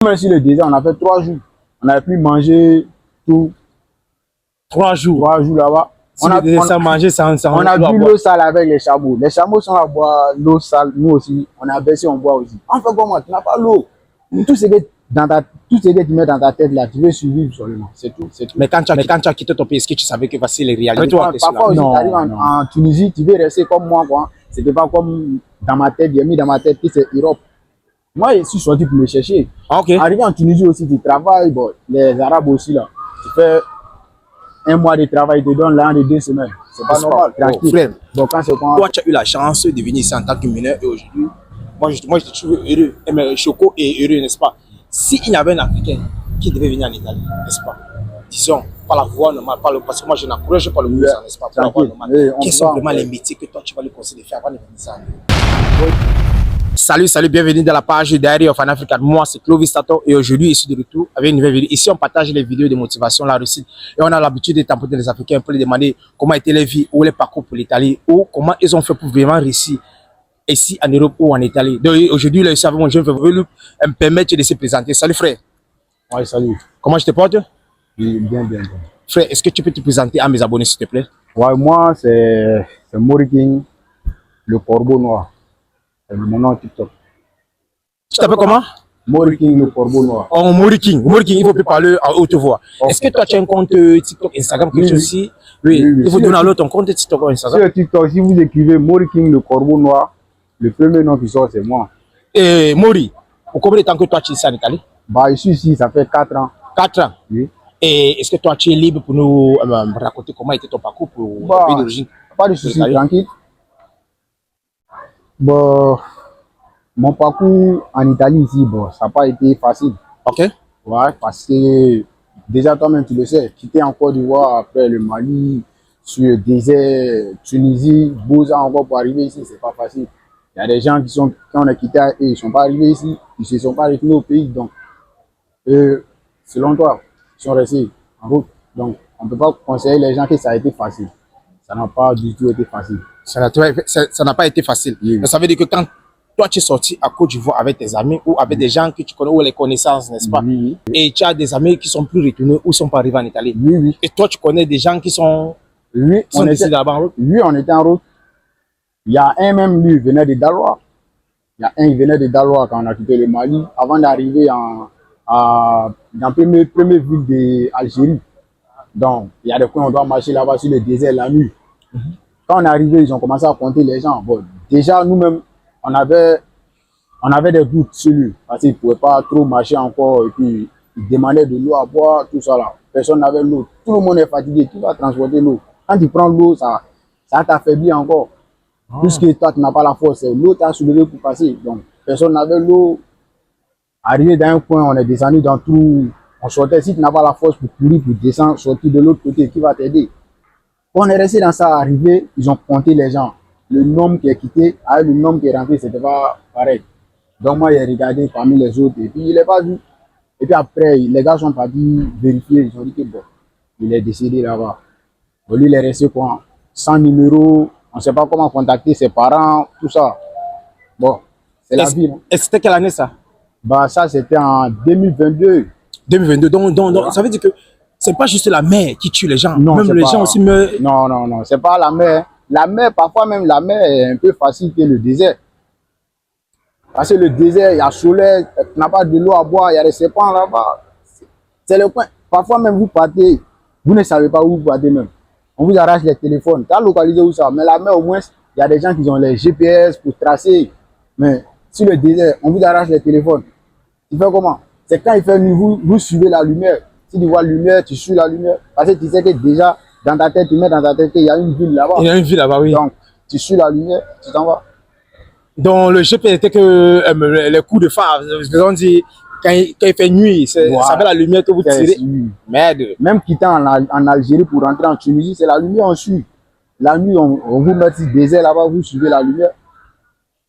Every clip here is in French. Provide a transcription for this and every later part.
Même si le désert, on a fait 3 jours. On n'avait plus mangé tout. 3 jours. 3 jours là-bas. On a mangé sans on a bu l'eau sale avec les chameaux. Les chameaux sont là boire l'eau sale. Nous aussi, on a baissé, on boit aussi. En fait, comment? Tu n'as pas l'eau. Tout ce que tu mets dans ta tête là, tu veux survivre seulement. C'est tout. Mais quand tu as quitté ton pays, est-ce que tu savais que voici les réalités? Parfois aussi, tu arrives en Tunisie, tu veux rester comme moi, quoi. C'était pas comme dans ma tête. J'ai mis dans ma tête que c'est Europe. Moi, je suis sorti pour me chercher. Okay. Arrivé en Tunisie aussi, tu travailles. Bon, les Arabes aussi, là. Tu fais 1 mois de travail, ils te donnent l'an de 2 semaines. C'est pas normal. Tranquille. Frère, donc, quand toi, tu as eu la chance de venir ici en tant que mineur et aujourd'hui, moi, je te trouve heureux. Mais Choco est heureux, n'est-ce pas? S'il y avait un Africain qui devait venir en Italie, n'est-ce pas? Disons, par la voie normale, parce que moi, je n'encourage pas le boulot, n'est-ce pas? Par la voie normale. Quels sont vraiment les métiers que toi, tu vas lui conseiller de faire avant de venir ici? Salut, bienvenue dans la page Diary of an African. Moi, c'est Clovis Tato et aujourd'hui, je suis de retour avec une nouvelle vidéo. Ici, on partage les vidéos de motivation, la réussite. Et on a l'habitude de tamponner les Africains pour les demander comment étaient les vies ou les parcours pour l'Italie ou comment ils ont fait pour vraiment réussir ici en Europe ou en Italie. Donc aujourd'hui, là, je suis avec mon jeune frère, me permettre de se présenter. Salut frère. Oui, salut. Comment je te porte? Bien. Frère, est-ce que tu peux te présenter à mes abonnés, s'il te plaît? Ouais, moi, c'est Moriking, le corbeau noir. C'est mon nom TikTok. Tu t'appelles comment? Moriking, le corbeau noir. Oh, Moriking, il faut plus parler à haute voix. Okay. Est-ce que toi, tu as un compte TikTok, Instagram, quelque chose aussi? Oui. Il faut donner à l'autre ton compte TikTok ou Instagram. Sur TikTok, si vous écrivez Moriking, le corbeau noir, le premier nom qui sort, c'est moi. Et Mori, pour combien de temps que toi, tu es ici en Italie? Bah, je suis ici, ça fait 4 ans. 4 ans? Oui. Et est-ce que toi, tu es libre pour nous raconter comment était ton parcours pour le pays d'origine? Pas de soucis, tranquille. Bon, mon parcours en Italie ici, bon, ça n'a pas été facile. Ok. Ouais, parce que déjà toi-même tu le sais, quitter en Côte d'Ivoire, après le Mali, sur le désert, Tunisie, Bouza encore pour arriver ici, c'est pas facile. Il y a des gens qui sont, quand on a quitté, ils ne sont pas arrivés ici, ils ne se sont pas retournés au pays. Donc, selon toi, ils sont restés en route. Donc, on ne peut pas conseiller les gens que ça a été facile. Ça n'a pas du tout été facile. Ça n'a pas été facile. Oui. Mais ça veut dire que quand toi, tu es sorti à Côte d'Ivoire avec tes amis ou avec des gens que tu connais ou les connaissances, n'est-ce pas? Oui. Et tu as des amis qui sont plus retournés ou sont pas arrivés en Italie. Oui. Et toi, tu connais des gens qui sont, on était là-bas en route? Oui, on était en route. Il y a un même, lui, venait de Daloa. Il venait de Daloa quand on a quitté le Mali, avant d'arriver dans la première ville d'Algérie. Donc, il y a des coins, on doit marcher là-bas sur le désert la nuit. Quand on est arrivé, ils ont commencé à compter les gens. Bon, déjà, nous-mêmes, on avait des doutes sur lui, parce qu'ils ne pouvaient pas trop marcher encore, et puis ils demandaient de l'eau à boire, tout ça là. Personne n'avait l'eau. Tout le monde est fatigué, qui va transporter l'eau? Quand tu prends l'eau, ça t'affaiblit encore. Puisque toi, tu n'as pas la force, l'eau t'a soulevé pour passer. Donc, personne n'avait l'eau. Arrivé dans un coin, on est descendu dans tout. On sortait, si tu n'as pas la force pour courir, pour descendre, sortir de l'autre côté, qui va t'aider? On est resté dans ça, arrivé, ils ont compté les gens. Le nombre qui est quitté, avec le nombre qui est rentré, c'était pas pareil. Donc moi, j'ai regardé parmi les autres, et puis il n'est pas vu. Et puis après, les gars sont partis vérifier, ils ont dit que bon, il est décédé là-bas. Lui, il est resté quoi? Sans numéro, on ne sait pas comment contacter ses parents, tout ça. Bon, c'est la vie. Et c'était quelle année ça? Bah ça, c'était en 2022. 2022, donc ça veut dire que c'est pas juste la mer qui tue les gens. Non, même les gens aussi meurent. Non, c'est pas la mer. La mer, parfois même la mer est un peu facile que le désert. Parce que le désert, il y a soleil, tu n'as pas de l'eau à boire, il y a des serpents là-bas. C'est le coin. Parfois même vous partez, vous ne savez pas où vous partez même. On vous arrache les téléphones. Tu as localisé où ça? Mais la mer, au moins, il y a des gens qui ont les GPS pour tracer. Mais sur le désert, on vous arrache les téléphones. Tu fais comment? C'est quand il fait nuit, vous suivez la lumière. Si tu vois la lumière, tu suis la lumière. Parce que tu sais que déjà, dans ta tête, tu mets dans ta tête qu'il y a une ville là-bas. Il y a une ville là-bas, oui. Donc, tu suis la lumière, tu t'en vas. Donc, le GPS était que les coups de phare. On dit, quand il fait nuit, c'est avec la lumière que vous tirez. Merde. Même quittant en Algérie pour rentrer en Tunisie, c'est la lumière, on suit. La nuit, on vous met sur le désert là-bas, vous suivez la lumière.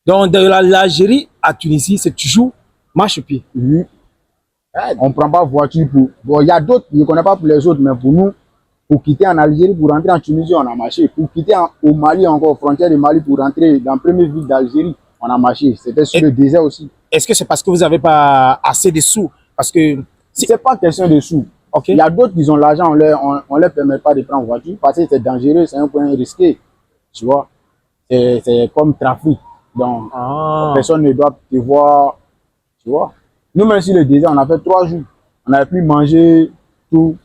Donc, de l'Algérie à Tunisie, c'est toujours marche-pied. Oui. On ne prend pas voiture pour... Bon, il y a d'autres, je ne connais pas pour les autres, mais pour nous, pour quitter en Algérie, pour rentrer en Tunisie, on a marché. Pour quitter au Mali, encore, frontière de Mali, pour rentrer dans la première ville d'Algérie, on a marché. C'était sur le désert aussi. Est-ce que c'est parce que vous n'avez pas assez de sous Parce que c'est pas question de sous. okay. Il y a d'autres qui ont l'argent, on leur permet pas de prendre voiture parce que c'est dangereux, c'est un point risqué. Tu vois, c'est comme trafic. Donc, personne ne doit te voir. Tu vois, nous, même sur le désert, on a fait 3 jours. On n'avait plus mangé tout.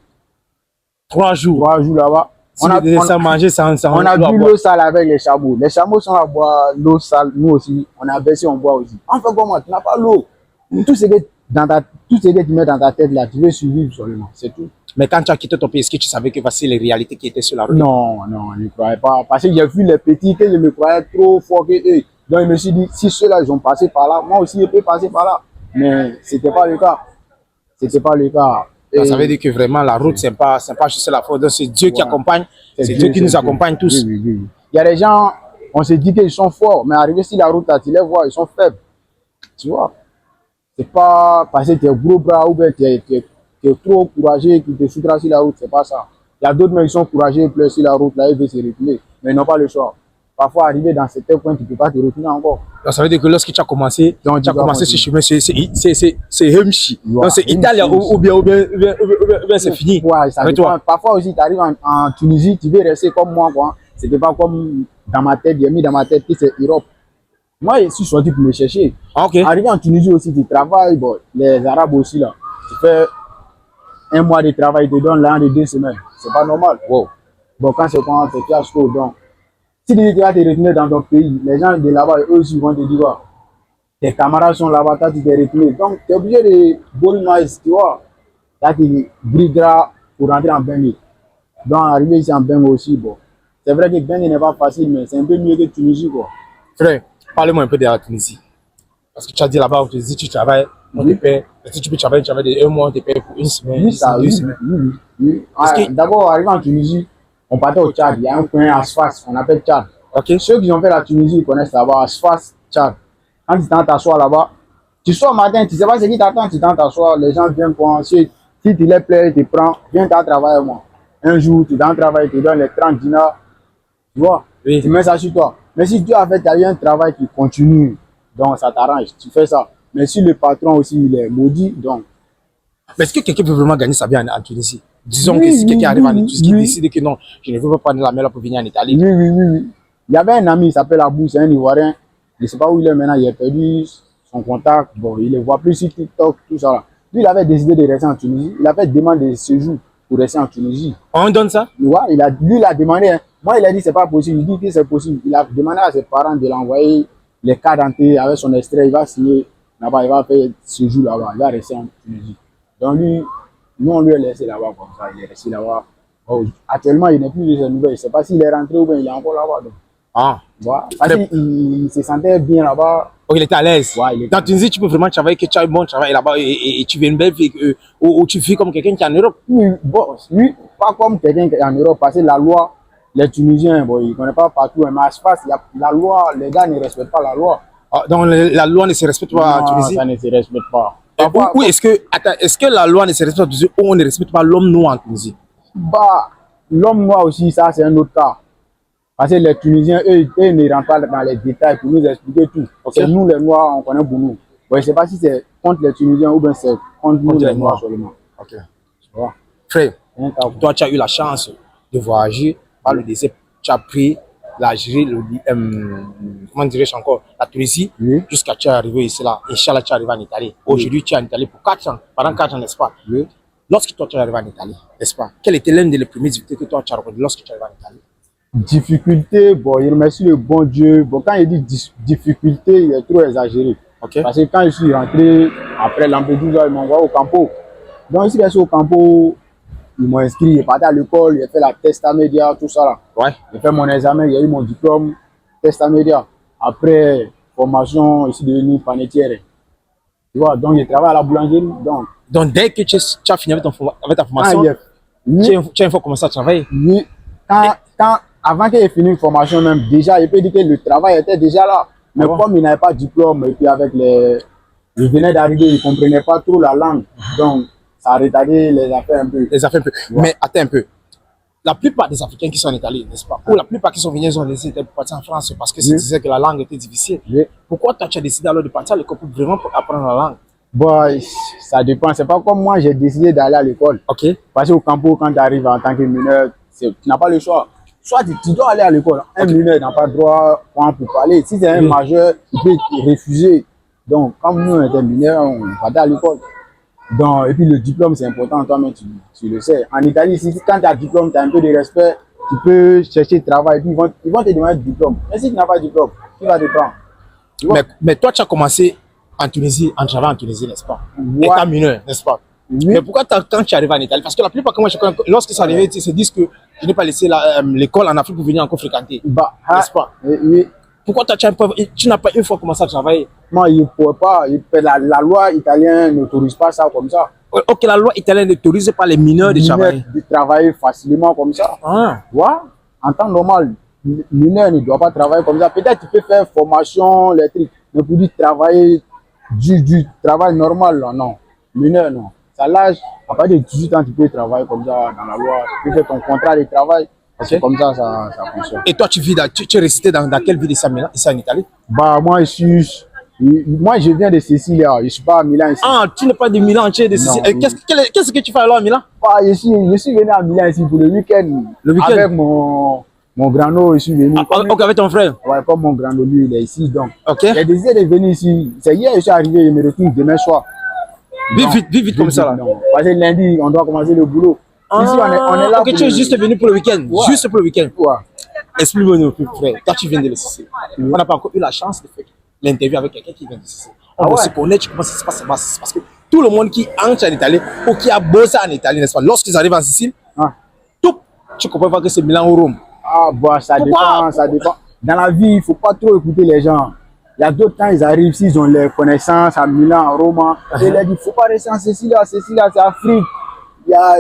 3 jours. 3 jours là-bas. Si on a mangé, on a bu l'eau sale avec les chameaux. Les chameaux sont à boire l'eau sale. Nous aussi, on a versé, on boit aussi. En fait, comment tu n'as pas l'eau. Tout ce que tu mets dans ta tête là, tu veux survivre seulement. C'est tout. Mais quand tu as quitté ton pays, est-ce que tu savais que voici les réalités qui étaient sur la route? Non, non, je ne croyais pas. Parce que j'ai vu les petits que je me croyais trop fort que eux. Donc, je me suis dit, si ceux-là, ils ont passé par là, moi aussi, je peux passer par là. Mais ce n'était pas le cas. C'était pas le cas. Donc, ça veut dire que vraiment, la route, ce n'est pas juste la faute. C'est Dieu qui accompagne. C'est Dieu qui nous accompagne tous. Oui, oui, oui. Il y a des gens, on se dit qu'ils sont forts, mais arrivé sur la route, là, tu les vois, ils sont faibles. Tu vois. C'est pas parce que tu es gros bras ou bien tu es trop courageux qui te foutras sur la route, c'est pas ça. Il y a d'autres mecs qui sont courageux, ils pleurent sur la route, là, ils veulent se reculer, mais ils n'ont pas le choix. Parfois, arrivé dans certains points, tu ne peux pas te reculer encore. Donc, ça veut dire que lorsque tu as commencé, ce chemin, c'est Hemchi. Donc, c'est Italien ou bien c'est fini. Ouais, ça dépend. Parfois aussi, tu arrives en Tunisie, tu veux rester comme moi, quoi. C'était pas comme dans ma tête, j'ai mis dans ma tête que c'est Europe. Moi, je suis sorti pour me chercher. Okay. Arrivé en Tunisie aussi, tu travailles. Bon, les Arabes aussi, là. Tu fais 1 mois de travail, ils te donnent l'an de 2 semaines. C'est pas normal. Wow. Bon, quand c'est fiasco, donc, si tu vas te retourner dans ton pays, les gens de là-bas, eux aussi vont te dire, ouais, tes camarades sont là-bas, tu t'es retourné. Donc, tu es obligé de boire tu vois. Tu brigueras pour rentrer en Bengue. Donc, arriver ici en Bengue aussi, bon. C'est vrai que Bengue n'est pas facile, mais c'est un peu mieux que Tunisie, quoi. Frère, parle-moi un peu de la Tunisie. Parce que tu as dit là-bas, on te dit tu travailles, on te paie. Si tu peux travailler de 1 mois, on te paie pour 1 semaine, oui, ça, 2 semaines. Oui. D'abord, arrivé en Tunisie, on partait au Tchad. Il y a un coin Asfas, on appelle Tchad. Okay. Ceux qui ont fait la Tunisie, ils connaissent là-bas, Asfas, Tchad. Quand tu t'assois là-bas, tu sors le matin, tu ne sais pas ce qui t'attend, tu t'assois, les gens viennent penser. Si tu les plais, tu prends, viens travailler moi. Un jour, tu travailler, tu donnes les 30 dinars. Tu vois, oui. Tu mets ça sur toi. Mais si tu as fait un travail qui continue, donc ça t'arrange, tu fais ça. Mais si le patron aussi, il est maudit, donc. Mais est-ce que quelqu'un peut vraiment gagner sa vie en Tunisie? Disons que si quelqu'un arrive en Tunisie, qui décide que non, je ne veux pas prendre la mer pour venir en Italie. Oui. Il y avait un ami, il s'appelle Abou, c'est un Ivoirien. Je ne sais pas où il est maintenant, il a perdu son contact. Bon, il ne le voit plus sur TikTok, tout ça. Lui, il avait décidé de rester en Tunisie. Il avait demandé de séjour pour rester en Tunisie. On donne ça? Ouais, lui, il a demandé. Hein. Moi, il a dit c'est pas possible. Il dit que c'est possible. Il a demandé à ses parents de l'envoyer les cartes d'entrée avec son extrait. Il va signer là-bas, il va faire séjour là-bas. Il va rester en Tunisie. Donc lui, nous, on lui a laissé là-bas comme ça. Il est resté là-bas. Oh, actuellement, il n'est plus de ses nouvelles. Je ne sais pas s'il est rentré ou bien il est encore là-bas. Donc. Ah. Voilà. Parce qu'il se sentait bien là-bas. Oh, il était à l'aise. Ouais, dans Tunisie, tu peux vraiment travailler, que tu as un bon travail là-bas et tu vis une belle vie, ou tu vis comme quelqu'un qui est en Europe. Oui, bon, lui, pas comme quelqu'un qui est en Europe, parce que la loi, les Tunisiens, bon, ils ne connaissent pas partout, mais à Asfas, la loi, les gars ne respectent pas la loi. Ah, donc la loi ne se respecte pas en Tunisie? Non, ça ne se respecte pas. Oui, est-ce que la loi ne se respecte pas en Tunisie ou on ne respecte pas l'homme noir en Tunisie? Bah, l'homme noir aussi, ça c'est un autre cas. Parce que les Tunisiens, eux ne rentrent pas dans les détails pour nous expliquer tout. Okay. C'est nous les Noirs, on connaît pour nous. Bon, je ne sais pas si c'est contre les Tunisiens ou bien c'est contre nous les Noirs seulement. Ok. Tu vois. Frère, toi tu as eu la chance de voyager par le désert. Tu as pris l'Algérie, comment dirais-je encore, la Tunisie, oui. Jusqu'à tu es arrivé ici là. Inch'Allah, tu es arrivé en Italie. Aujourd'hui, tu es en Italie pour 4 ans, pendant 4 ans, n'est-ce pas? Oui. Lorsque toi tu es arrivé en Italie, n'est-ce pas? Quel était l'un des premiers difficultés que toi tu as rencontré lorsque tu es arrivé en Italie? Difficulté, bon, il remercie le bon Dieu. Bon, quand il dit difficulté, il est trop exagéré. Okay. Parce que quand je suis rentré, après Lampedusa, ils m'ont envoyé au campo. Donc, ici, je suis au campo, ils m'ont inscrit, j'ai parti à l'école, j'ai fait la testa média, tout ça là. Ouais. J'ai fait mon examen, j'ai eu mon diplôme, testa média. Après, formation, je suis devenu panetière. Tu vois, donc, je travaille à la boulangerie. Donc dès que tu as fini avec ta formation, tu as une fois commencé à travailler? Oui. Avant qu'il ait fini une formation même, déjà, il peut dire que le travail était déjà là. Mais comme il n'avait pas de diplôme, et puis avec il venait d'arriver, il ne comprenait pas trop la langue. Donc, ça a retardé les affaires un peu. Les affaires un peu. Ouais. Mais attends un peu. La plupart des Africains qui sont en Italie, n'est-ce pas? Ou la plupart qui sont venus, ils ont décidé de partir en France parce qu'ils se disaient que la langue était difficile. Oui. Pourquoi toi, tu as décidé alors de partir à l'école pour vraiment apprendre la langue? Bon, ça dépend. C'est pas comme moi, j'ai décidé d'aller à l'école. Ok. Parce qu'au Campo, quand tu arrives en tant que mineur, tu n'as pas le choix. Soit tu dois aller à l'école. Un mineur n'a pas le droit pour parler. Si c'est un majeur, il peut te refuser. Donc, comme nous, on était mineurs, on partait à l'école. Donc, et puis le diplôme, c'est important, toi-même, tu le sais. En Italie, quand tu as un diplôme, tu as un peu de respect, tu peux chercher travail, puis ils vont te demander un diplôme. Mais si tu n'as pas de diplôme, qui va te prendre? Mais toi, tu as commencé en Tunisie, en travaillant en Tunisie, n'est-ce pas? Ouais. Étant mineur, n'est-ce pas? Oui. Mais pourquoi quand tu arrives en Italie? Parce que la plupart, quand je connais, lorsque ça arrive, ils se disent que je n'ai pas laissé l'école en Afrique pour venir encore fréquenter. N'est-ce pas? Oui. Pourquoi tu n'as pas une fois commencé à travailler? Non, il ne pourrait pas. La loi italienne n'autorise pas ça comme ça. Ok, la loi italienne n'autorise pas les mineurs de travailler. De travailler facilement comme ça. Ah. Ouais. En temps normal, mineur ne doit pas travailler comme ça. Peut-être tu peux faire formation, les trucs. Mais pour dire travailler du travail normal, là, non. Mineur, non. Ça l'âge, à partir de 18 ans, tu peux travailler comme ça dans la loi. Tu peux faire ton contrat de travail. Parce que comme ça fonctionne. Et toi, tu es resté dans quelle ville ici en Italie? Bah, moi, je viens de Sicile, je ne suis pas à Milan ici. Ah, tu n'es pas de Milan, tu es de Sicile. Qu'est-ce que tu fais alors à Milan? Bah, je suis venu à Milan ici pour le week-end. Avec mon grand-oncle, je suis venu. Ok, avec ton frère? Ouais, comme mon grand-oncle, lui, il est ici. Donc, ok. j'ai décidé de venir ici. C'est hier que je suis arrivé, je me retrouve demain soir. Vite comme ça là. Non. Parce que lundi, on doit commencer le boulot. Ici, on est là. Ok, tu es juste venu pour le week-end. Ouais. Juste pour le week-end. Ouais. Explique-moi un peu, frère. Toi, tu viens de Sicile. On n'a pas encore eu la chance de faire l'interview avec quelqu'un qui vient de Sicile. On doit se connaître comment ça se passe. Parce que tout le monde qui entre en Italie ou qui a bossé en Italie, n'est-ce pas, lorsqu'ils arrivent en Sicile, tout, tu comprends pas que c'est Milan ou Rome. Ah, bah, ça dépend. Dans la vie, il ne faut pas trop écouter les gens. Il y a d'autres temps, ils arrivent, s'ils ont les connaissances à Milan, à Rome, et ils disent, il ne faut pas rester en Sicile, c'est Afrique.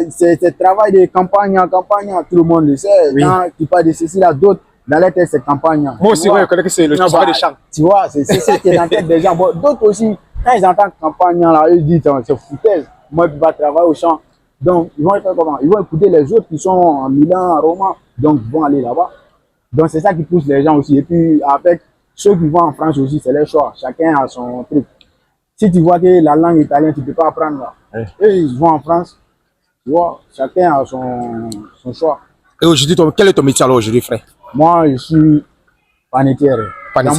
C'est travail de campagne en campagne, tout le monde le sait. Oui. Quand tu parles de Sicile, d'autres, dans la tête, c'est campagne. Moi aussi, je connais que c'est le travail des champs. Tu vois, c'est ce qui est dans la tête des gens. Bon, d'autres aussi, quand ils entendent campagne, là, ils disent, c'est foutaise. Moi, je vais travailler au champ. Donc, ils vont faire comment? Ils vont écouter les autres qui sont en Milan, à Rome, donc ils vont aller là-bas. Donc, c'est ça qui pousse les gens aussi. Et puis, avec ceux qui vont en France aussi, c'est leur choix. Chacun a son truc. Si tu vois que la langue italienne, tu ne peux pas apprendre là. Oui. Eux, ils vont en France. Tu vois, chacun a son choix. Et aujourd'hui, quel est ton métier alors aujourd'hui, frère? Moi, je suis panetière.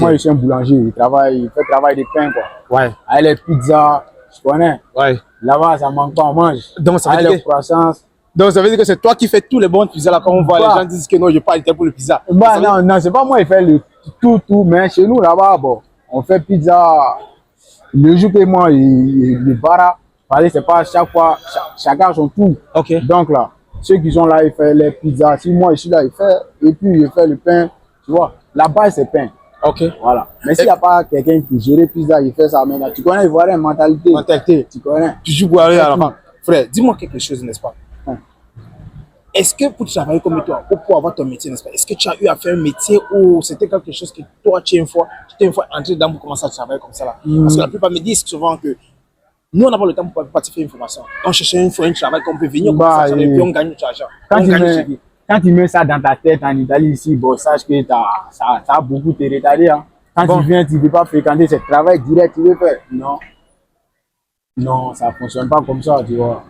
Moi, je suis un boulanger. Il fait travail de pain, quoi. Ouais. Avec les pizzas, je connais. Ouais. Là-bas, ça manque pas, on mange. Donc, ça veut dire les croissants. Donc, ça veut dire que c'est toi qui fais tous les bons pizzas là. Quand on voit les gens disent que non, je pas été pour le pizza. Bah, non, c'est pas moi qui fais le tout. Mais chez nous, là-bas, bon, on fait pizza. Le jour que moi, le bara, parce que c'est pas chaque fois, chacun son tour. Ok. Donc là, ceux qui sont là, ils font les pizzas. Si moi, je suis là, ils font. Et puis, ils font le pain. Tu vois, la base, c'est pain. Ok. Voilà. Mais s'il n'y a pas quelqu'un qui gère pizza, il fait ça maintenant. Tu connais, il voit une mentalité. Tu connais. Tu joues pour aller à la fin. Frère, dis-moi quelque chose, n'est-ce pas? Est-ce que pour travailler comme toi, ou pour avoir ton métier, n'est-ce pas? Est-ce que tu as eu à faire un métier ou c'était quelque chose que toi, tu t'es une fois entré dedans pour commencer à travailler comme ça là? Parce que la plupart me disent souvent que nous, on n'a pas le temps pour partir faire une formation. On cherche un travail qu'on peut venir, et puis on gagne notre argent. Quand tu mets ça dans ta tête en Italie ici, bon, sache que ça a beaucoup te retardé. Hein. Quand tu viens, tu ne veux pas fréquenter ce travail direct, tu veux faire. Non, ça ne fonctionne pas comme ça, tu vois.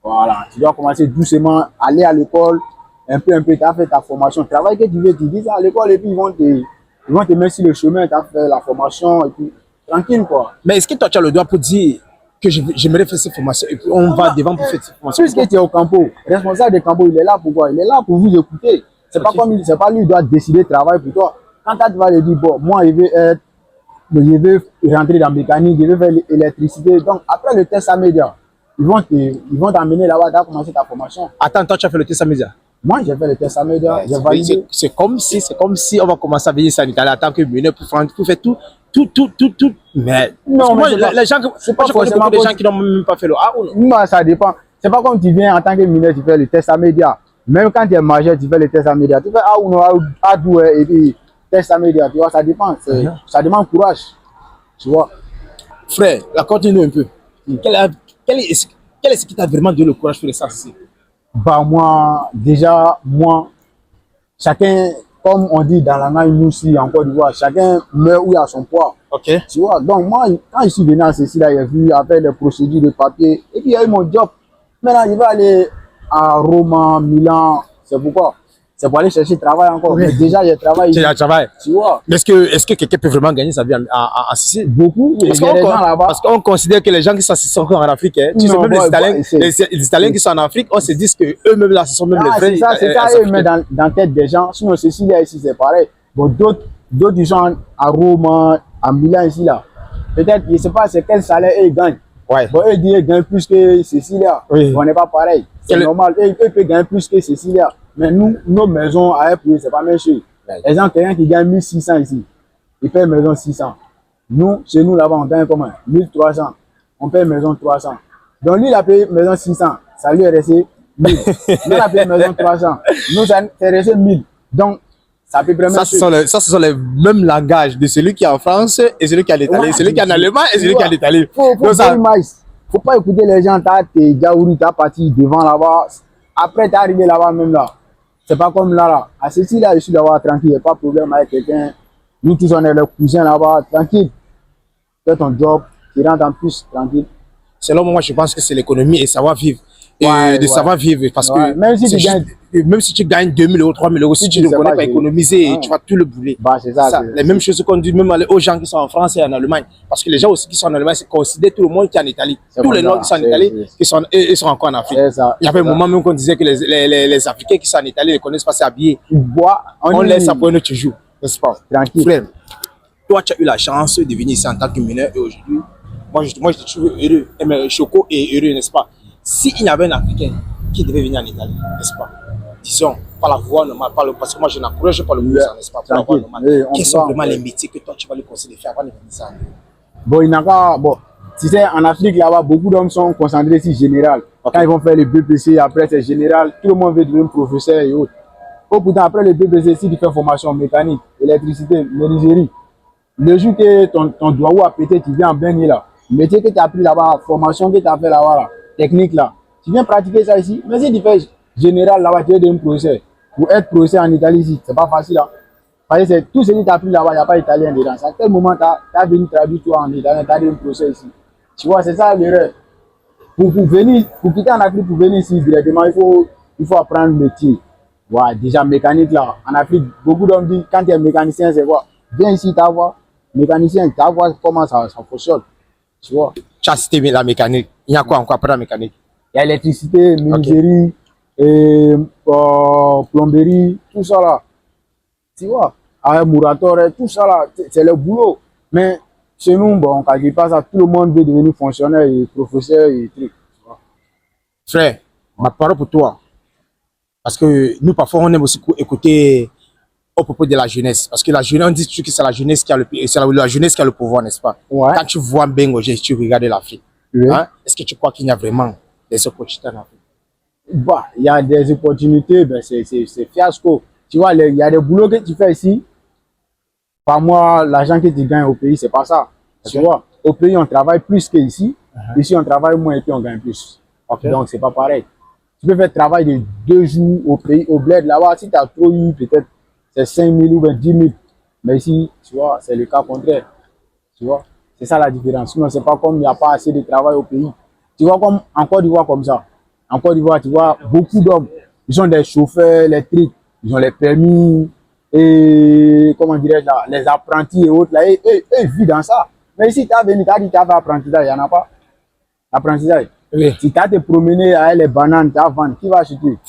Voilà, tu dois commencer doucement, aller à l'école, un peu, tu as fait ta formation. Travail que tu veux, tu dis ça à l'école et puis ils vont te mettre sur le chemin, tu as fait la formation et puis tranquille quoi. Mais est-ce que toi tu as le droit pour dire que j'aimerais faire cette formation et puis on va devant pour faire cette formation? Puisque tu es au campo, responsable du campo, il est là pour quoi? Il est là pour vous écouter. C'est pas lui qui doit décider de travail pour toi. Quand tu vas lui dire, bon, moi je veux rentrer dans la mécanique, je veux faire l'électricité. Donc après le test à média, ils vont t'amener là-bas, tu as commencé ta formation. Attends, toi tu as fait le test à média? Moi j'ai fait le test à média, j'ai validé. C'est comme si on va commencer à veiller sanitaire en tant que meneur pour faire tout. Mais non, mais les gens, c'est pas forcément des gens qui n'ont même pas fait le A ou non? Non, ça dépend. C'est pas comme tu viens en tant que mineur, tu fais le test à média. Même quand tu es majeur, tu fais le test à média. Tu fais A ou non, A2 et puis test à média. Tu vois, ça dépend. Ça demande courage. Tu vois. Frère, la continue un peu. Quel est ce qui t'a vraiment donné le courage pour les ça ici? Bah moi, chacun comme on dit dans la langue nous aussi en Côte d'Ivoire, chacun meurt où il a son poids. Ok. Tu vois, donc moi, quand je suis venu à ceci là, j'ai vu avec les procédures de papier, et puis il y a eu mon job. Maintenant, je vais aller à Rome, Milan, c'est pourquoi? C'est pour aller chercher travail encore. Oui. Mais déjà, j'ai travaillé. C'est un travail. Tu vois. Mais est-ce que quelqu'un peut vraiment gagner sa vie en Sicile? Beaucoup. Parce Il y a des gens là-bas. parce qu'on considère que les gens qui sont encore en Afrique, hein, tu sais, Non, même ouais, les Italiens qui sont en Afrique, on se dit que eux-mêmes là, ce sont même les vrais. C'est ça, eux mettent dans la tête des gens. Sinon, ceci là, ici, c'est pareil. Bon, d'autres, ils sont à Rome, à Milan, ici, là. Peut-être, je ne sais pas, c'est quel salaire ils gagnent. Ouais. Bon, eux disent qu'ils gagnent plus que ceci là. Oui. On n'est pas pareil. C'est normal. Eux peuvent gagner plus que ceci là. Mais nous, nos maisons à prix, c'est pas la même chose. Ouais. Exemple, quelqu'un qui gagne 1600 ici, il paye une maison 600. Nous, chez nous là-bas, on gagne comment? 1300. On paye une maison 300. Donc lui, il a payé une maison 600. Ça lui est resté 1000. Nous, on a payé une maison 300. Nous, ça c'est resté 1000. Donc, ça peut vraiment. Ça, ce sont les mêmes langages de celui qui est en France et celui qui est en Italie, Ouais, celui qui est en Allemagne et celui qui est en Italie. Faut pas écouter les gens, t'as tes gaouri, t'as parti devant là-bas. Après, t'es arrivé là-bas même là. C'est pas comme là. À ceci là, je suis là-bas tranquille, il n'y a pas de problème avec quelqu'un. Nous tous, on est les cousins là-bas, tranquille. Fais ton job, tu rentres en plus, tranquille. Selon moi, je pense que c'est l'économie et savoir vivre. Savoir vivre. Parce que même si tu gagnes 2000 euros, 3000 euros, si tu ne connais pas économiser, tu vas tout le bouler. Bah, c'est ça. Les mêmes choses qu'on dit même aux gens qui sont en France et en Allemagne. Parce que les gens aussi qui sont en Allemagne, c'est considérer tout le monde qui est en Italie. Tous les Noirs qui sont en Italie, ils sont encore en Afrique. Il y avait un moment même qu'on disait que les Africains qui sont en Italie ne connaissent pas s'habiller. On laisse ça pour un autre jour. N'est-ce pas? Tranquille. Frère, toi, tu as eu la chance de venir ici en tant que mineur et aujourd'hui, moi, je te trouve heureux. Choco est heureux, n'est-ce pas? S'il y avait un Africain qui devait venir en Italie, n'est-ce pas? Disons, par la voie normale, parce que moi je n'encourage pas le boulot, n'est-ce pas? Par la voie normale. Quels sont vraiment les métiers que toi tu vas lui conseiller de faire avant de venir ça? Bon, il n'a pas. Bon, tu sais, en Afrique là-bas, beaucoup d'hommes sont concentrés sur général. Okay. Quand ils vont faire le BPC, après c'est général, tout le monde veut devenir professeur et autres. Pourtant, après le BPC, si tu fais formation mécanique, électricité, menuiserie, le jour que ton doigt a pété, tu viens en baigner là. Le métier que tu as appris là-bas, formation que tu as fait là-bas, là, technique là, tu viens pratiquer ça ici. Mais si tu fais général là-bas, tu es devenu professeur. Pour être professeur en Italie ici, c'est pas facile là. Parce que c'est tout ce que tu as appris là-bas, il n'y a pas italien dedans. À quel moment tu as venu traduire toi en italien, tu as devenu professeur ici. Tu vois, c'est ça l'erreur. Pour quitter en Afrique, pour venir ici directement, il faut apprendre le métier. Ouais, déjà mécanique là. En Afrique, beaucoup d'hommes disent quand tu es mécanicien, c'est quoi? Viens ici, tu vois. Mécanicien, tu vois comment ça fonctionne. Tu vois. Tu as cité la mécanique. Il y a quoi encore après la mécanique? Il y a l'électricité, menuiserie, plomberie, tout ça là. Tu vois. Avec Murator, tout ça là, c'est le boulot. Mais chez nous, bon, on ne calcule pas ça. Tout le monde veut devenir fonctionnaire et professeur et trucs. Frère, ma parole pour toi. Parce que nous, parfois, on aime aussi écouter au propos de la jeunesse. Parce que la jeunesse, on dit que c'est la jeunesse qui a la jeunesse qui a le pouvoir, n'est-ce pas? Ouais. Quand tu vois bien au geste, tu regardes l'Afrique. Oui. Hein? Est-ce que tu crois qu'il y a vraiment des opportunités en Afrique? Bah, il y a des opportunités, ben c'est fiasco. Tu vois, il y a des boulots que tu fais ici. Par mois, l'argent que tu gagnes au pays, c'est pas ça. Okay. Tu vois, au pays, on travaille plus qu'ici. Ici, on travaille moins et puis on gagne plus. Okay. Donc, c'est pas pareil. Tu peux faire le travail de 2 jours au pays, au bled là-bas. Si tu as trop eu, peut-être c'est 5 000 ou 10 000. Mais ici, tu vois, c'est le cas contraire. Tu vois, c'est ça la différence. Sinon, c'est pas comme il n'y a pas assez de travail au pays. Tu vois, comme en Côte d'Ivoire, comme ça. En Côte d'Ivoire, tu vois, beaucoup d'hommes, ils sont des chauffeurs électriques, ils ont les permis, et comment dirais-je là, les apprentis et autres, là, et vivent dans ça. Mais ici, tu as venu, tu as dit que tu as fait apprentissage, il n'y en a pas. Apprentissage. Oui. Si tu as te promené avec les bananes, tu as vendu, qui va acheter?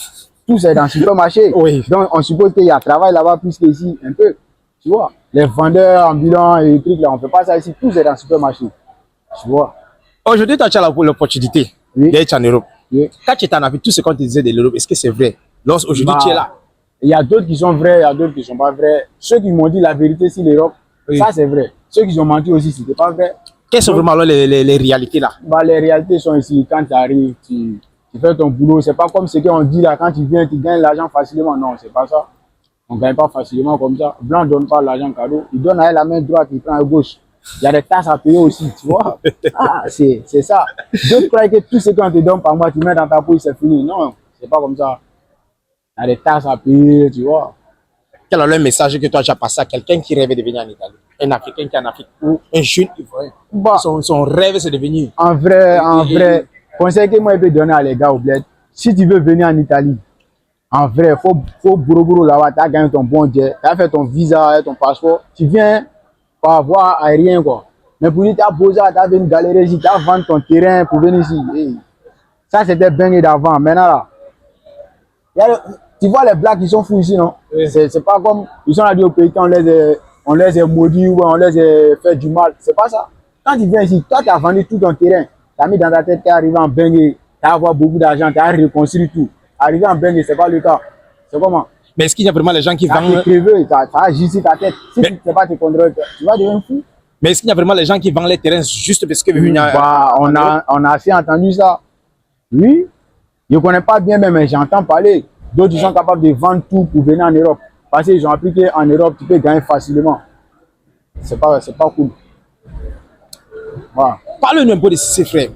Tout c'est dans le supermarché. Oui. Donc, on suppose qu'il y a travail là-bas plus qu'ici, un peu. Tu vois, les vendeurs ambulants et les trucs là, on ne fait pas ça ici, tout c'est dans le supermarché. Tu vois. Aujourd'hui, tu as l'opportunité d'être en Europe. Oui. Quand tu es en Afrique, tout ce qu'on te disait de l'Europe, est-ce que c'est vrai? Aujourd'hui, tu es là. Il y a d'autres qui sont vrais, il y a d'autres qui ne sont pas vrais. Ceux qui m'ont dit la vérité sur l'Europe, ça c'est vrai. Ceux qui ont menti aussi, ce n'était pas vrai. Quelles sont vraiment les réalités là? Bah, les réalités sont ici. Quand tu arrives, tu fais ton boulot. Ce n'est pas comme ce qu'on dit là, quand tu viens, tu gagnes l'argent facilement. Non, ce n'est pas ça. On ne gagne pas facilement comme ça. Blanc ne donne pas l'argent cadeau. Il donne avec la main droite, il prend à gauche. Il y a des tasses à payer aussi, tu vois. Ah, c'est ça. D'autres croient que tout ce qu'on te donne par mois, tu mets dans ta poche, c'est fini. Non, c'est pas comme ça. Il y a des tasses à payer, tu vois. Quel est le message que toi tu as passé à quelqu'un qui rêvait de venir en Italie? Un Africain qui est en Afrique ou un jeune Ivoirien. Bah, Son rêve, c'est de venir. en vrai, conseil que moi je peux donner à les gars au bled, si tu veux venir en Italie, en vrai, faut bourou là-bas, tu as gagné ton bon jet, tu as fait ton visa, ton passeport, tu viens par voie aérienne quoi. Mais pour dire, tu as posé, tu as venu galérer ici, tu as vendu ton terrain pour venir ici. Hey. Ça c'était bien d'avant. Maintenant là, tu vois les blacks qui sont fous ici, non? Oui. C'est pas comme, ils sont là au pays quand on les a maudits ou on les a fait du mal. C'est pas ça. Quand tu viens ici, toi tu as vendu tout ton terrain, tu as mis dans ta tête, tu es arrivé en Bengue, tu as avoir beaucoup d'argent, tu as reconstruit tout. Arrivé en Bengue, c'est pas le cas. C'est comment? Mais est-ce qu'il y a vraiment les gens qui vendent... Tu as agi sur ta tête. Si tu ne sais pas te contrôler, tu vas devenir fou. Mais est-ce qu'il y a vraiment les gens qui vendent les terrains juste parce que... Bah, on a assez entendu ça. Oui. Je ne connais pas bien, mais j'entends parler. D'autres sont capables de vendre tout pour venir en Europe. Parce qu'ils ont appris qu'en Europe, tu peux gagner facilement. C'est pas cool. Voilà. Parle-nous un peu de Sicile, frère.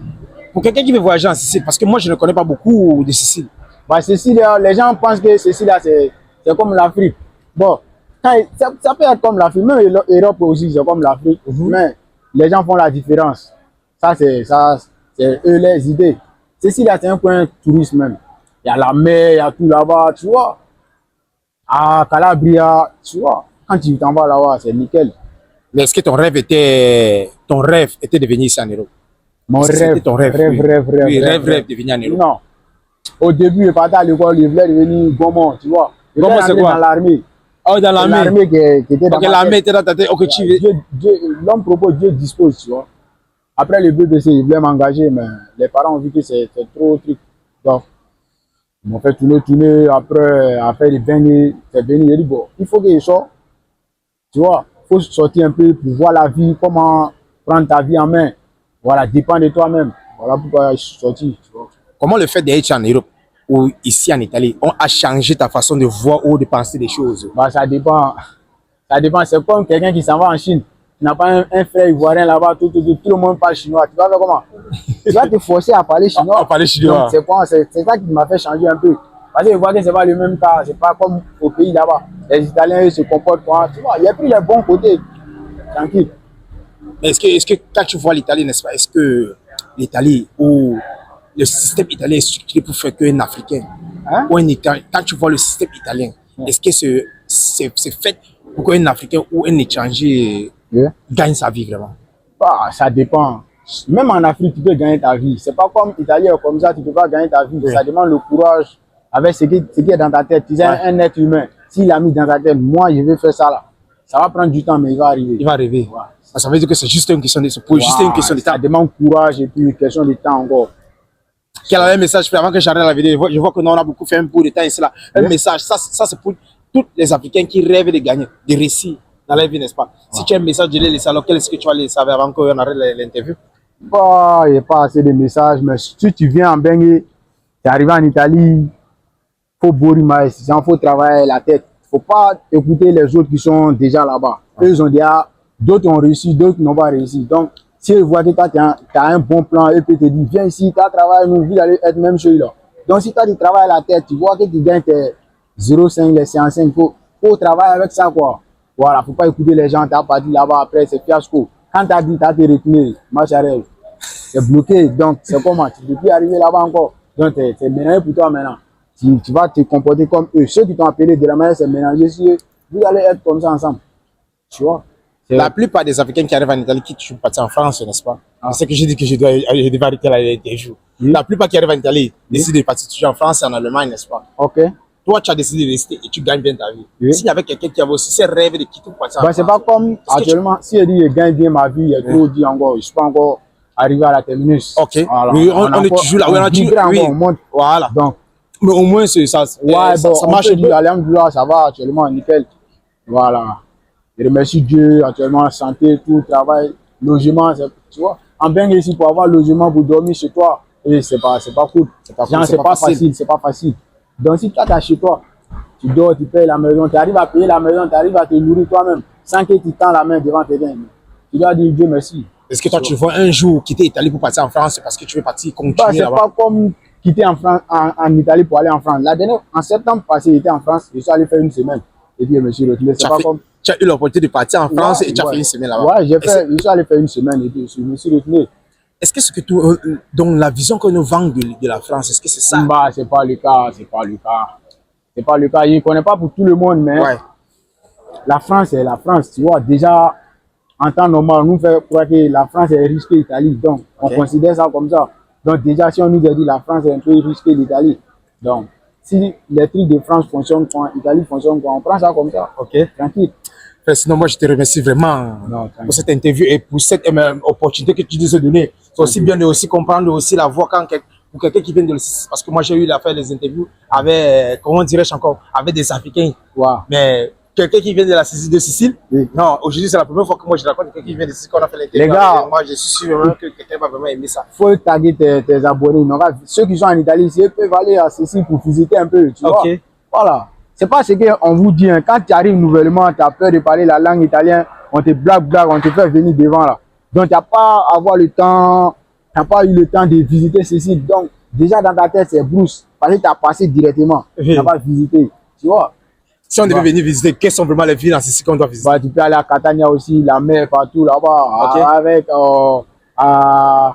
Pour quelqu'un qui veut voyager en Sicile, parce que moi, je ne connais pas beaucoup de Sicile. Bah, Sicile, les gens pensent que Sicile, c'est comme l'Afrique. Bon, ça peut être comme l'Afrique. Même l'Europe aussi, c'est comme l'Afrique. Mais les gens font la différence. Ça, c'est eux les idées. Sicile, c'est un coin touriste même. Il y a la mer, il y a tout là-bas, tu vois. À Calabria, tu vois. Quand tu t'en vas là-bas, c'est nickel. Mais est-ce que ton rêve était de venir ici en Europe? Mon rêve, ton rêve de venir en Europe. Non. Au début, je partais à l'école, je voulais devenir gourmand, tu vois. Comment c'est quoi? Dans l'armée. Oh, dans l'armée. L'armée qui était dans l'armée était dans ta tête. Ok, tu veux. L'homme propose, Dieu dispose, tu vois. Après le BBC, ils voulaient m'engager, mais les parents ont vu que c'est trop truc. Donc, ils m'ont fait tourner. Après les derniers, c'est venu. J'ai dit, bon, il faut que je sorte. Tu vois, il faut sortir un peu pour voir la vie, comment prendre ta vie en main. Voilà, dépend de toi-même. Voilà pourquoi je suis sorti. Tu vois. Comment le fait d'être en Europe ou ici en Italie a changé ta façon de voir ou de penser des choses? Bah, ça dépend. Ça dépend. C'est comme quelqu'un qui s'en va en Chine. Tu n'as pas un frère ivoirien là-bas, tout le monde parle chinois. Tu vas faire comment? Tu vas te forcer à parler chinois. À parler chinois. C'est ça qui m'a fait changer un peu. Parce que je vois que ce n'est pas le même cas. Ce n'est pas comme au pays là-bas. Les Italiens, ils se comportent comme... Tu vois, il y a plus les bons côtés. Tranquille. Mais est-ce que quand tu vois l'Italie, n'est-ce pas, est-ce que l'Italie ou le système italien est structuré pour faire qu'un Africain ou un Italien, quand tu vois le système italien, est-ce que c'est fait pour qu'un Africain ou un étranger gagne sa vie vraiment? Bah, ça dépend. Même en Afrique, tu peux gagner ta vie. C'est pas comme Italien comme ça, tu ne peux pas gagner ta vie. Ça demande le courage avec ce qui est dans ta tête. Tu es un être humain. S'il a mis dans ta tête, moi, je vais faire ça là. Ça va prendre du temps, mais il va arriver. Il va arriver. Ouais. Ça veut dire que c'est juste une question de temps. Ça demande courage et puis une question de temps encore. Quel est le message avant que j'arrête la vidéo? Je vois que nous, on a beaucoup fait un bout de temps ici là. Un message, ça c'est pour tous les Africains qui rêvent de gagner, de réussir dans leur vie, n'est-ce pas? Si tu as un message de les laisser, alors quel est-ce que tu vas laisser avant qu'on arrête l'interview? Bah, il n'y a pas assez de messages, mais si tu viens en Bengue, tu es arrivé en Italie, il faut bourrer, il faut travailler la tête. Il ne faut pas écouter les autres qui sont déjà là-bas. Eux, ils ont déjà, d'autres ont réussi, d'autres n'ont pas réussi. Donc, si ils voient que tu as un bon plan, eux peuvent te dire, viens ici, tu as travaillé, nous, vous allez être même celui-là. Donc, si tu as du travail à la tête, tu vois que tu gagnes tes 0,5, les 5, il faut travailler avec ça, quoi. Voilà, il ne faut pas écouter les gens, tu as parti là-bas, après, c'est fiasco. Quand tu as dit, tu as été retenu, marche arrière. C'est bloqué, donc c'est comment? Tu ne peux plus arriver là-bas encore. Donc, c'est mélangé pour toi maintenant. Tu vas te comporter comme eux. Ceux qui t'ont appelé de la manière, c'est mélangé sur eux. Vous allez être comme ça ensemble. Tu vois? La plupart des Africains qui arrivent en Italie, qui sont partis en France, n'est-ce pas? C'est ce que j'ai dit que je devais arrêter là des jours. La plupart qui arrivent en Italie décident de partir toujours en France et en Allemagne, n'est-ce pas? Ok. Toi, tu as décidé de rester et tu gagnes bien ta vie. S'il y avait quelqu'un qui avait aussi ses rêves de quitter pour partir en France. C'est pas comme actuellement, si je dis je gagne bien ma vie, il y a trop dit encore, je ne suis pas encore arrivé à la terminus. Ok. Voilà. Oui, on est toujours là. On monte. Voilà. Donc, mais au moins, ça marche. Alhamdoulilah, ça va actuellement, nickel. Voilà. Je remercie Dieu, actuellement, santé, tout, travail, logement, tu vois. En Bengue ici, pour avoir logement, pour dormir chez toi, et c'est pas cool. C'est pas facile, c'est pas facile. Donc, si tu as chez toi, tu dors, tu payes la maison, tu arrives à payer la maison, tu arrives à te nourrir toi-même, sans que tu tends la main devant tes gains. Tu dois dire Dieu merci. Est-ce que toi, tu vois un jour quitter l'Italie pour partir en France, c'est parce que tu veux partir continuer là-bas? C'est pas comme quitter en Italie pour aller en France. En septembre passé, j'étais en France, je suis allé faire une semaine. et puis je me suis retrouvé. C'est pas comme... Tu as eu l'opportunité de partir en France et tu as fait une semaine là-bas. Ouais, je suis allé faire une semaine et puis je me suis retrouvé. Est-ce que c'est que tout, donc la vision que nous vendons de la France, est-ce que c'est ça? Bah, c'est pas le cas, c'est pas le cas. C'est pas le cas. Il ne connaît pas pour tout le monde, mais Ouais. la France, c'est la France. Tu vois, déjà, en temps normal, nous fait croire que la France est riche que l'Italie. Donc, on considère ça comme ça. Donc, déjà, si on nous a dit la France est un peu riche que l'Italie. Donc, si les trucs de France fonctionnent quand l'Italie fonctionne quand on prend ça comme ça. Ok. Tranquille. Sinon, moi, je te remercie vraiment pour cette interview et pour cette opportunité que tu nous as donnée. C'est aussi bien de aussi comprendre aussi la voix quand pour quelqu'un qui vient de... Parce que moi, j'ai eu à faire des interviews avec, comment dirais-je encore, avec des Africains. Wow. Mais quelqu'un qui vient de la Sicile, oui. Non, aujourd'hui, c'est la première fois que moi, je raconte quelqu'un qui vient de Sicile, qu'on a fait l'interview. Les gars, moi, je suis sûr vraiment que quelqu'un va vraiment aimer ça. Il faut taguer tes abonnés. Donc, ceux qui sont en Italie, ils peuvent aller à Sicile pour visiter un peu. Tu vois? Voilà. C'est pas ce qu'on vous dit. Hein. Quand tu arrives nouvellement, tu as peur de parler la langue italienne, on te blague, on te fait venir devant là. Donc, tu n'as pas avoir le temps, tu n'as pas eu le temps de visiter Sicile. Donc, déjà dans ta tête, c'est brousse. Parce que tu as passé directement. Tu n'as pas visité. Tu vois? Si on devait venir visiter, quelles sont vraiment les villes en Sicile qu'on doit visiter? Bah, tu peux aller à Catania aussi, la mer partout là-bas. Avec, comment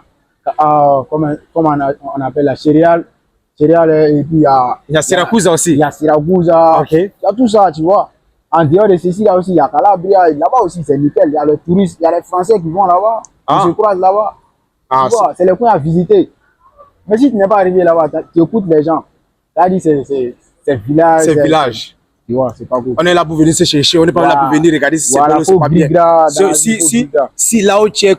on appelle la céréale. Et puis il y a Syracuse aussi. Il y a Syracuse. Il y a tout ça, tu vois. En dehors de Sicile, aussi, il y a Calabria. Là-bas aussi, c'est nickel. Il y a les touristes, il y a les Français qui vont là-bas. Qui se croisent là-bas. Tu vois, c'est le coin à visiter. Mais si tu n'es pas arrivé là-bas, tu écoutes les gens. Tu as dit c'est village. C'est village. Tu vois, c'est pas cool. On est là pour venir se chercher, on n'est pas là pour venir regarder si c'est bon ou c'est pas bien. Si là où tu es,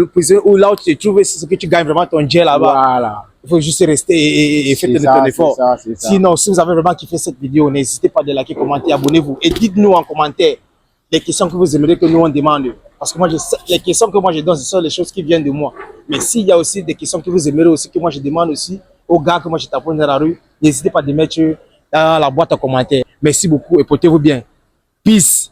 prisonnier ou là où tu te trouves, c'est ce que tu gagnes vraiment ton jet là-bas. Voilà. Il faut juste rester et faire ton effort. Sinon, si vous avez vraiment kiffé cette vidéo, n'hésitez pas à liker, commenter, abonnez-vous et dites-nous en commentaire les questions que vous aimeriez que nous on demande. Parce que moi, les questions que moi je donne, ce sont les choses qui viennent de moi. Mais s'il y a aussi des questions que vous aimeriez aussi, que moi je demande aussi aux gars que moi je tape dans la rue, n'hésitez pas à les mettre dans la boîte à commentaires. Merci beaucoup et portez-vous bien. Peace.